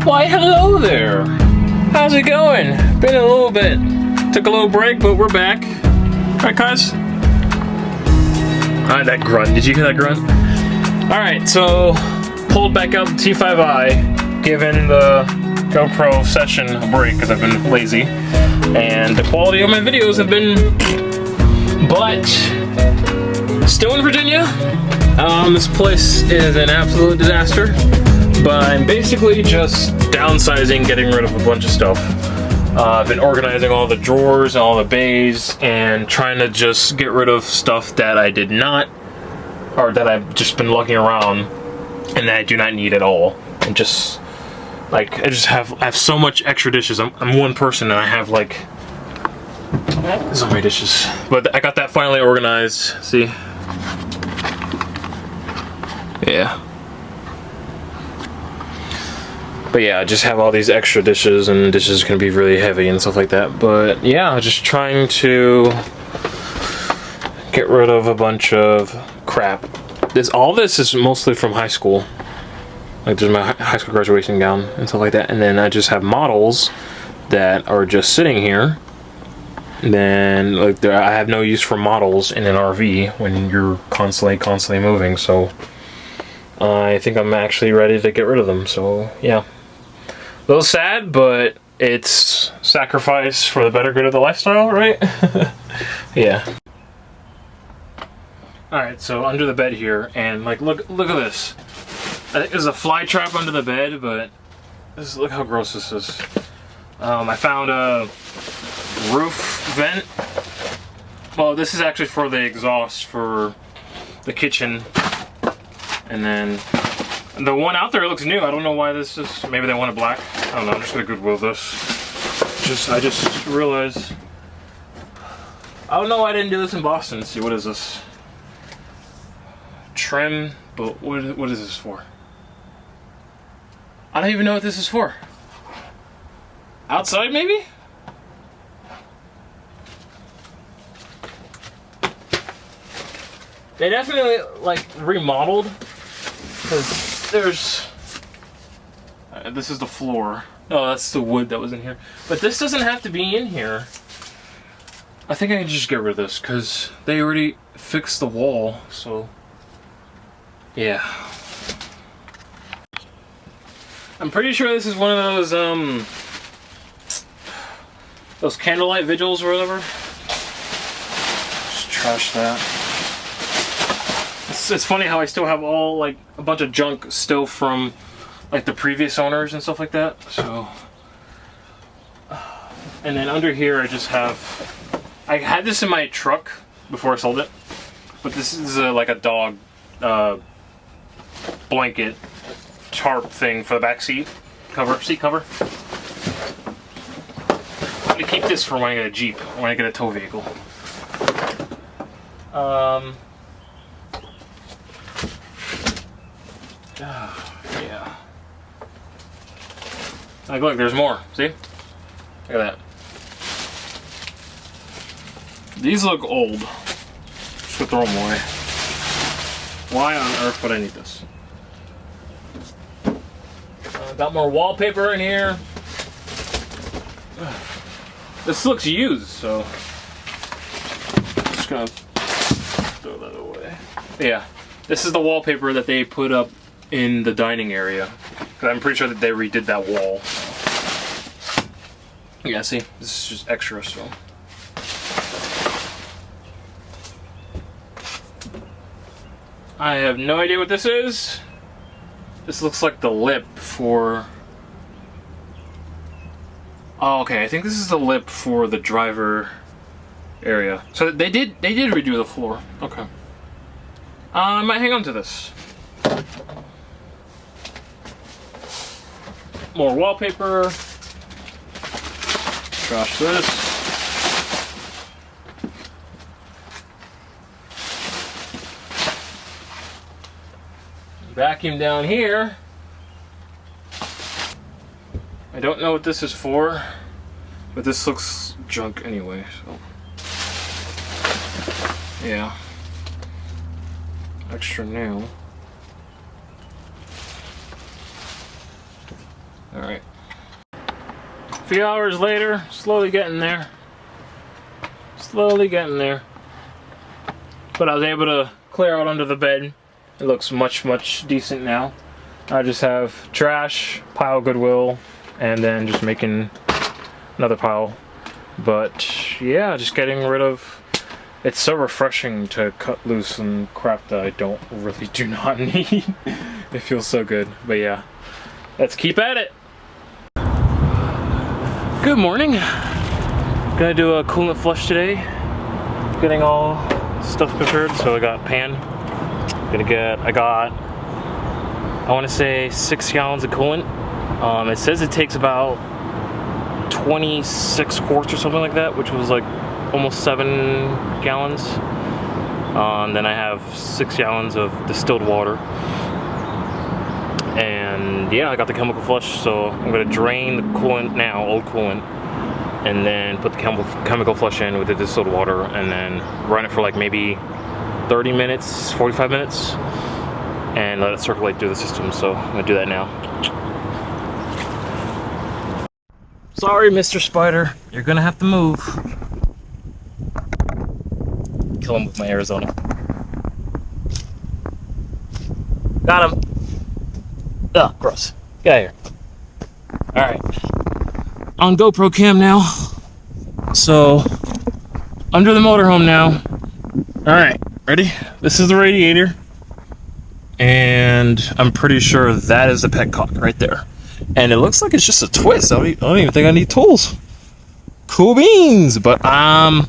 Why, hello there. How's it going? Been a little bit. Took a little break, but we're back. Right, cuz? That grunt. Did you hear that grunt? Alright, so pulled back up the T5i, given the GoPro session a break because I've been lazy. And the quality of my videos have been, but still in Virginia. This place is an absolute disaster, but I'm basically just downsizing, getting rid of a bunch of stuff. I've been organizing all the drawers and all the bays and trying to just get rid of stuff that I did not, or that I've just been lugging around and that I do not need at all. And just, like, I have so much extra dishes. I'm one person and I have like so many dishes. But I got that finally organized. See? Yeah. But yeah, I just have all these extra dishes, and dishes can be really heavy and stuff like that. But yeah, just trying to get rid of a bunch of crap. All this is mostly from high school. Like, there's my high school graduation gown and stuff like that. And then I just have models that are just sitting here. And then, like, I have no use for models in an RV when you're constantly moving. So I think I'm actually ready to get rid of them. So yeah. A little sad, but it's sacrifice for the better good of the lifestyle, right? Yeah. Alright, so under the bed here, and like, look at this. I think there's a fly trap under the bed, but look how gross this is. I found a roof vent. Well, this is actually for the exhaust for the kitchen. And then the one out there looks new. I don't know why this is. Maybe they want it black. I don't know. I'm just gonna Goodwill this. I just realized. I don't know why I didn't do this in Boston. Let's see, what is this? Trim, but what is this for? I don't even know what this is for. Outside, maybe? They definitely like remodeled. Because there's... this is the floor. No, that's the wood that was in here. But this doesn't have to be in here. I think I can just get rid of this, because they already fixed the wall, so... yeah. I'm pretty sure this is one of those candlelight vigils or whatever. Just trash that. It's funny how I still have all, like, a bunch of junk still from, like, the previous owners and stuff like that, so. And then under here I just have, I had this in my truck before I sold it, but this is like a dog blanket tarp thing for the back seat cover. I'm gonna keep this for when I get a Jeep, or when I get a tow vehicle. Yeah. Like, look, there's more. See? Look at that. These look old. Just gonna throw them away. Why on earth would I need this? Got more wallpaper in here. This looks used, so just gonna throw that away. Yeah, this is the wallpaper that they put up in the dining area. Cause I'm pretty sure that they redid that wall. Yeah, see, this is just extra, so. I have no idea what this is. This looks like the lip for... oh, okay, I think this is the lip for the driver area. So they did redo the floor. Okay. I might hang on to this. More wallpaper. Trash this. Vacuum down here. I don't know what this is for, but this looks junk anyway, so. Yeah. Extra new. Alright. A few hours later, slowly getting there. Slowly getting there. But I was able to clear out under the bed. It looks much, much decent now. I just have trash, pile Goodwill, and then just making another pile. But yeah, just getting rid of... It's so refreshing to cut loose some crap that I do not need. It feels so good. But yeah, let's keep at it. Good morning. Gonna do a coolant flush today. Getting all stuff prepared. So I got pan. I want to say 6 gallons of coolant. It says it takes about 26 quarts or something like that, which was like almost 7 gallons. Then I have 6 gallons of distilled water. And yeah, I got the chemical flush, so I'm gonna drain the coolant now, old coolant, and then put the chemical flush in with the distilled water, and then run it for like maybe 30 minutes, 45 minutes, and let it circulate through the system. So I'm gonna do that now. Sorry, Mr. Spider, you're gonna have to move. Kill him with my Arizona. Got him. Ugh, gross. Get out of here. Alright. On GoPro cam now. So, under the motorhome now. Alright, ready? This is the radiator. And I'm pretty sure that is the petcock right there. And it looks like it's just a twist. I don't even think I need tools. Cool beans! But, I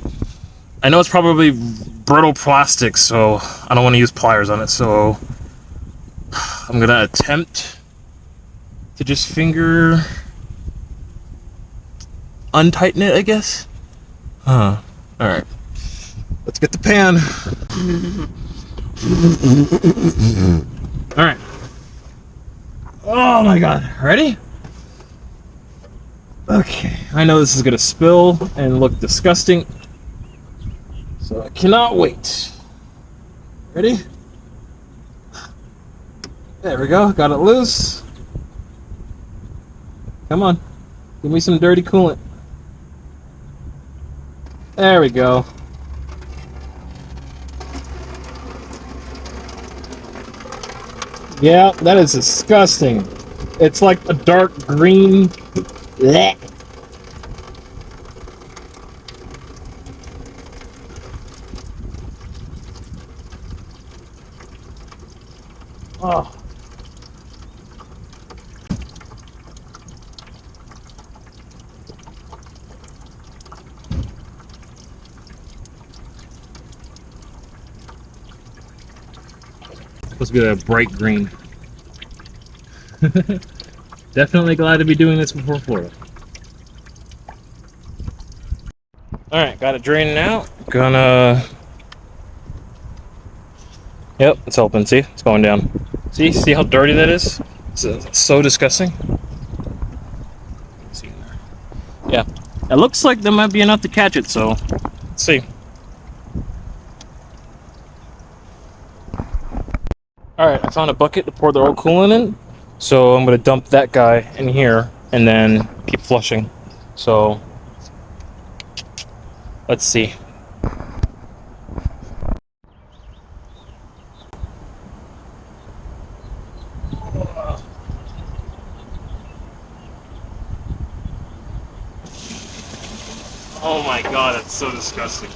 know it's probably brittle plastic, so I don't want to use pliers on it, so I'm gonna attempt to just finger untighten it, I guess. Alright. Let's get the pan. Alright. Oh my god. Ready? Okay. I know this is gonna spill and look disgusting, so I cannot wait. Ready? There we go. Got it loose. Come on. Give me some dirty coolant. There we go. Yeah, that is disgusting. It's like a dark green. Blech. Oh. Supposed to be a bright green. Definitely glad to be doing this before Florida. Alright, got it draining out. Gonna... Yep, it's open. See? It's going down. See how dirty that is? It's so disgusting. See in there. Yeah. It looks like there might be enough to catch it, so let's see. Alright, I found a bucket to pour the old coolant in, so I'm going to dump that guy in here and then keep flushing. So, let's see. Oh my god, that's so disgusting.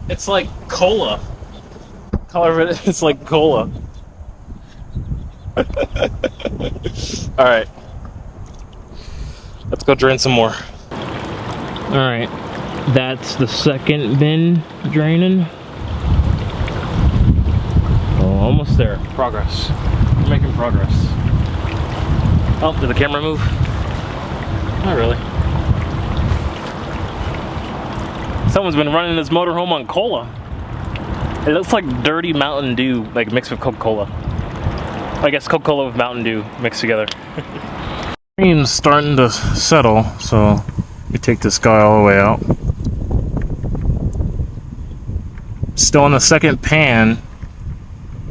It's like cola. Color of it, it's like cola. Alright. Let's go drain some more. Alright. That's the second bin draining. Oh, almost there. Progress. We're making progress. Oh, did the camera move? Not really. Someone's been running this motorhome on cola. It looks like dirty Mountain Dew, like mixed with Coca-Cola. I guess Coca-Cola with Mountain Dew mixed together. Cream's starting to settle, so we take this guy all the way out. Still in the second pan,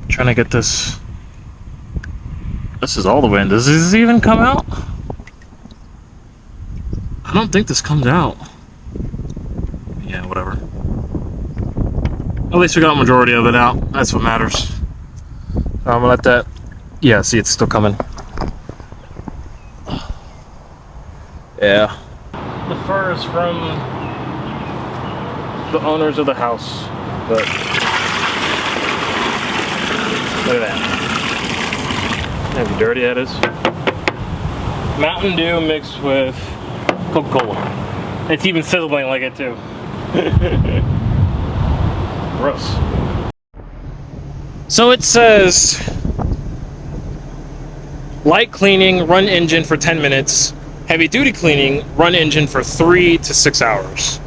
trying to get this This is all the way in. Does this even come out? I don't think this comes out. Yeah, whatever. At least we got a majority of it out. That's what matters. So I'm gonna let that... Yeah, see, it's still coming. Yeah. The fur is from the owners of the house, but look at that. How dirty that is. Mountain Dew mixed with Coca-Cola. It's even sizzling like it too. Gross. So it says light cleaning, run engine for 10 minutes. Heavy duty cleaning, run engine for 3 to 6 hours.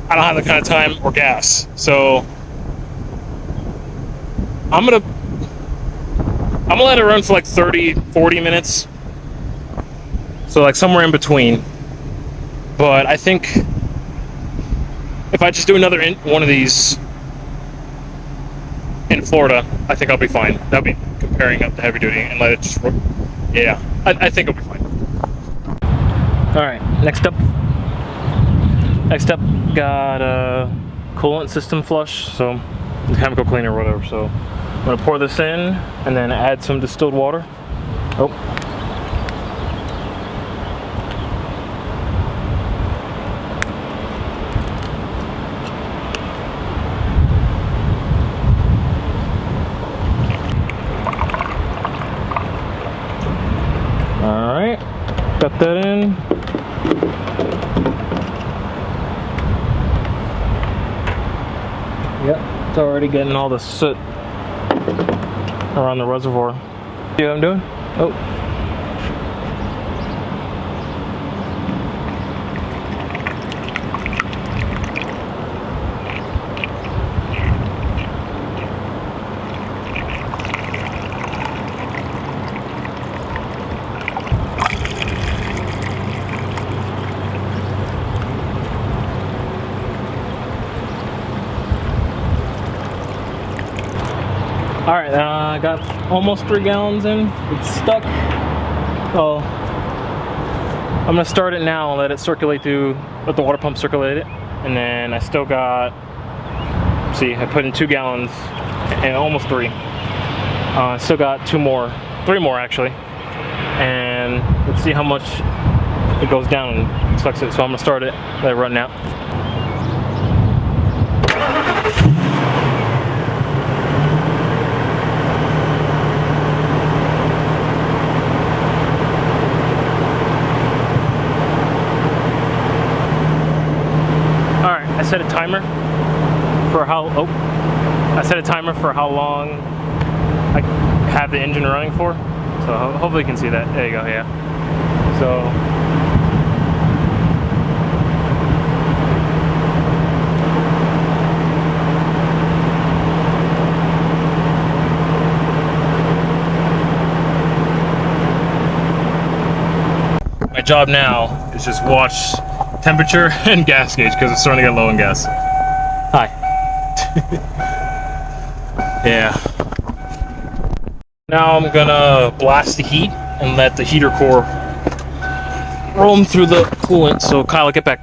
I don't have that kind of time or gas, so I'm gonna let it run for like 30-40 minutes. So like somewhere in between. But I think if I just do another one of these in Florida, I think I'll be fine. That'll be comparing up to heavy duty and let it just run. Yeah, I think it'll be fine. Alright, next up got a coolant system flush, so chemical cleaner or whatever. So I'm gonna pour this in and then add some distilled water. Oh. Alright, got that in. Yep, it's already getting all the soot around the reservoir. See what I'm doing? Oh. Alright, I got almost 3 gallons in. It's stuck. So I'm gonna start it now and let it circulate through, let the water pump circulate it. And then I still got, see, I put in 2 gallons and almost 3. Still got 3 more actually. And let's see how much it goes down and sucks it. So I'm gonna start it, let it run now. I set a timer for how long I have the engine running for. So hopefully you can see that. There you go, yeah. So my job now is just watch temperature and gas gauge because it's starting to get low in gas. Hi. Yeah. Now I'm gonna blast the heat and let the heater core roam through the coolant. So Kyle, get back.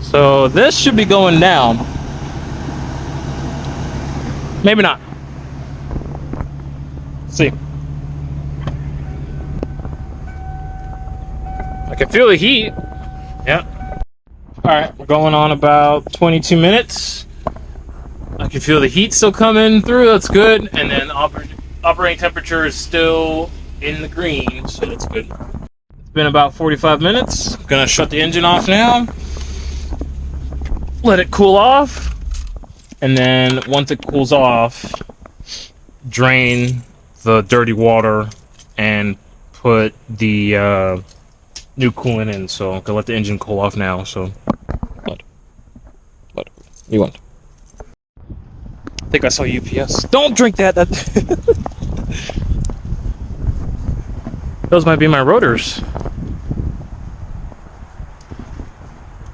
So this should be going down. Maybe not. Let's see. I can feel the heat. Yeah. Alright, we're going on about 22 minutes. I can feel the heat still coming through, that's good. And then operating temperature is still in the green, so that's good. It's been about 45 minutes. I'm gonna shut the engine off now. Let it cool off. And then once it cools off, drain the dirty water and put the new coolant in. So I'm gonna let the engine cool off now. So what you want? I think I saw UPS. Don't drink that. Those might be my rotors.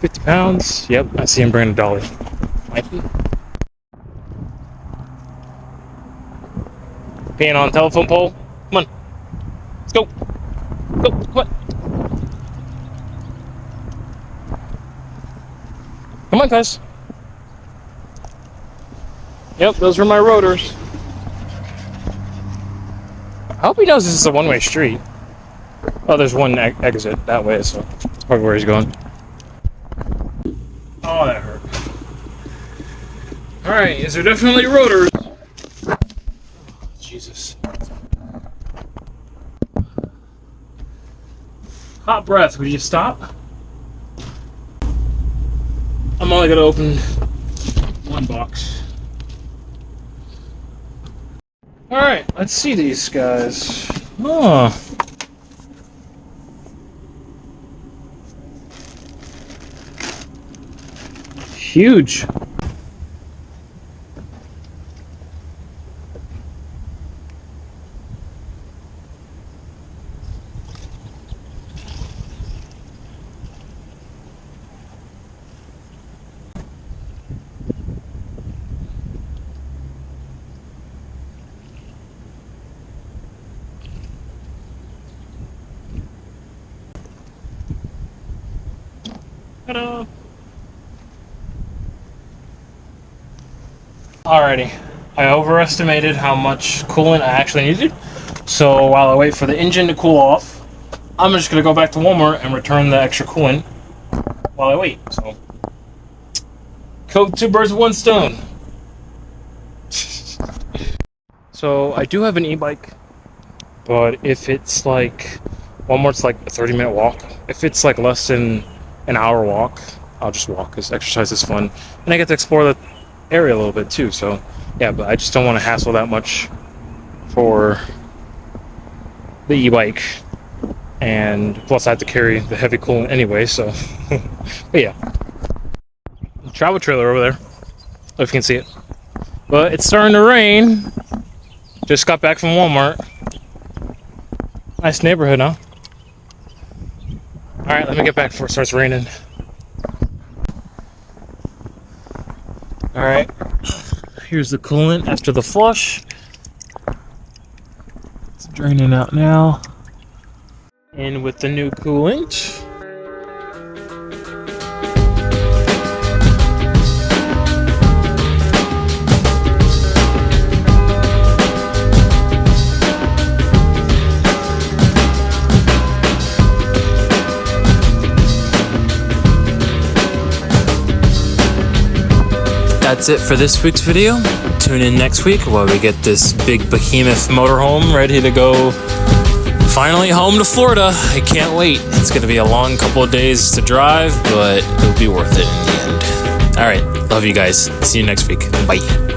50 pounds. Yep, I see him bringing a dolly. Mikey. Being on telephone pole. Come on. Let's go. Go, come on. Come on, guys. Yep, those were my rotors. I hope he knows this is a one-way street. Oh, there's one exit that way, so that's probably where he's going. Oh, that hurt. Alright, these are definitely rotors. Oh, Jesus. Hot breath, would you stop? I'm only gonna open one box. Alright, let's see these guys. Oh. Huge. Ta-da! Alrighty, I overestimated how much coolant I actually needed, so while I wait for the engine to cool off, I'm just going to go back to Walmart and return the extra coolant while I wait. So, kill two birds with one stone. So, I do have an e-bike, but if it's like, Walmart's like a 30-minute walk. If it's like less than an hour walk, I'll just walk, because exercise is fun, and I get to explore the area a little bit too. So yeah, but I just don't want to hassle that much for the e-bike, and plus I have to carry the heavy coolant anyway, so but yeah, travel trailer over there, if you can see it. But it's starting to rain. Just got back from Walmart. Nice neighborhood, huh? Alright, let me get back before it starts raining. Alright, here's the coolant after the flush. It's draining out now. In with the new coolant. That's it for this week's video. Tune in next week while we get this big behemoth motorhome ready to go. Finally home to Florida. I can't wait. It's going to be a long couple of days to drive, but it'll be worth it in the end. All right. Love you guys. See you next week. Bye.